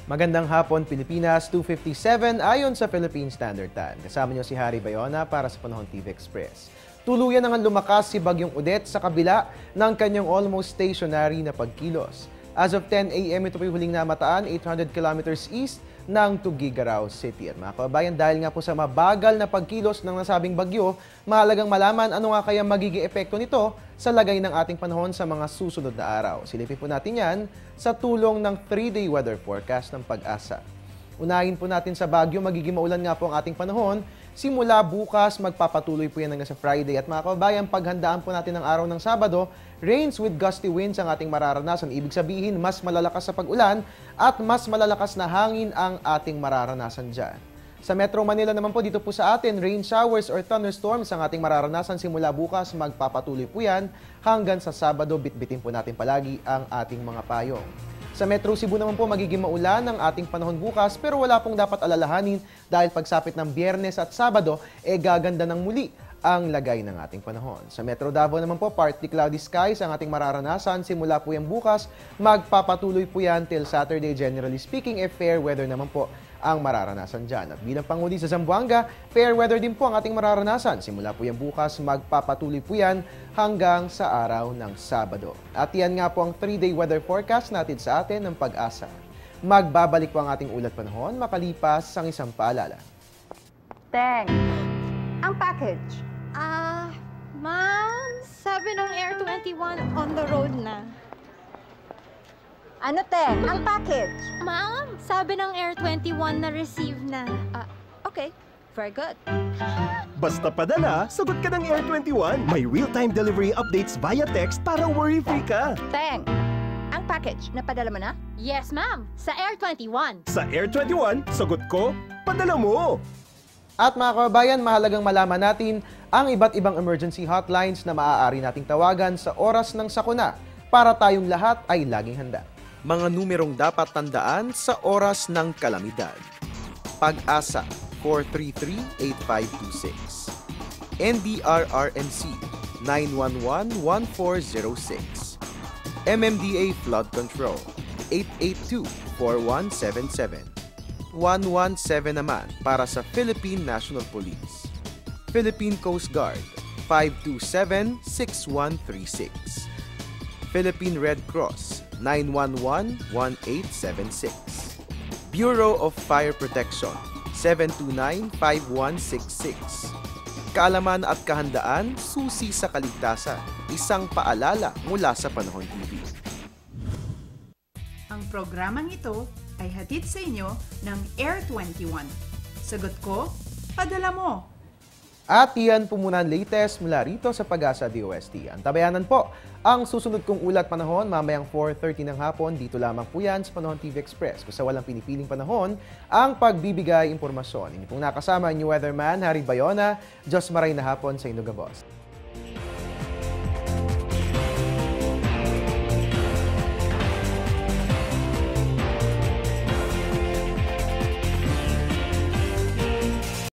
Magandang hapon, Pilipinas, 2:57 ayon sa Philippine Standard Time. Kasama niyo si Harry Bayona para sa Panahon TV Express. Tuluyan nang lumakas si Bagyong Odette sa kabila ng kanyang almost stationary na pagkilos. As of 10 a.m. ito po'y huling namataan 800 kilometers east ng Tuguegarao City. At mga kababayan, dahil nga po sa mabagal na pagkilos ng nasabing bagyo, mahalagang malaman ano nga kaya magiging epekto nito sa lagay ng ating panahon sa mga susunod na araw. Silipin po natin yan sa tulong ng 3-day weather forecast ng Pag-asa. Unahin po natin sa Baguio, magiging maulan nga po ang ating panahon. Simula bukas, magpapatuloy po yan hanggang sa Friday. At mga kababayan, paghandaan po natin ang araw ng Sabado, rains with gusty winds ang ating mararanasan. Ibig sabihin, mas malalakas sa pag-ulan at mas malalakas na hangin ang ating mararanasan dyan. Sa Metro Manila naman po, dito po sa atin, rain showers or thunderstorms ang ating mararanasan. Simula bukas, magpapatuloy po yan hanggang sa Sabado. Bitbitin po natin palagi ang ating mga payong. Sa Metro Cebu naman po, magiging maulan ang ating panahon bukas pero wala pong dapat alalahanin dahil pagsapit ng Biyernes at Sabado, gaganda ng muli ang lagay ng ating panahon. Sa Metro Davao naman po, partly cloudy skies ang ating mararanasan. Simula po yan bukas, magpapatuloy po yan till Saturday. Generally speaking, fair weather naman po ang mararanasan dyan. At bilang panghuli sa Zamboanga, fair weather din po ang ating mararanasan. Simula po yan bukas, magpapatuloy po yan hanggang sa araw ng Sabado. At yan nga po ang 3-day weather forecast natin sa atin ng Pag-asa. Magbabalik po ang ating ulat panahon makalipas ang isang paalala. Teng, ang package. Ma'am, sabi ng Air 21 on the road na. Ano, Teng? Ang package. Ma'am, sabi ng Air 21 na receive na. Okay, very good. Basta padala, sagot ka ng Air 21. May real-time delivery updates via text para worry-free ka. Teng, ang package, napadala mo na? Yes, ma'am, sa Air 21. Sa Air 21, sagot ko, padala mo. At mga kababayan, mahalagang malaman natin ang iba't ibang emergency hotlines na maaari nating tawagan sa oras ng sakuna para tayong lahat ay laging handa. Mga numerong dapat tandaan sa oras ng kalamidad. Pag-asa 433-8526, NDRRMC 911-1406, MMDA Flood Control 882-4177, 117 naman para sa Philippine National Police. Philippine Coast Guard 527-6136, Philippine Red Cross 911-1876, Bureau of Fire Protection 729-5166. Kaalaman at kahandaan, susi sa kaligtasan. Isang paalala mula sa Panahon TV. Ang programang ito ay hatid sa inyo ng Air 21. Sagot ko, padala mo! At iyan po muna ang latest mula rito sa Pag-asa DOST. Antabayanan po ang susunod kong ulat panahon mamayang 4:30 ng hapon. Dito lamang po yan sa Panahon TV Express. Kung sa walang pinipiling panahon, ang pagbibigay impormasyon. Hindi pong nakasama ang new weatherman, Harry Bayona. Diyos maray na hapon sa Indogabos.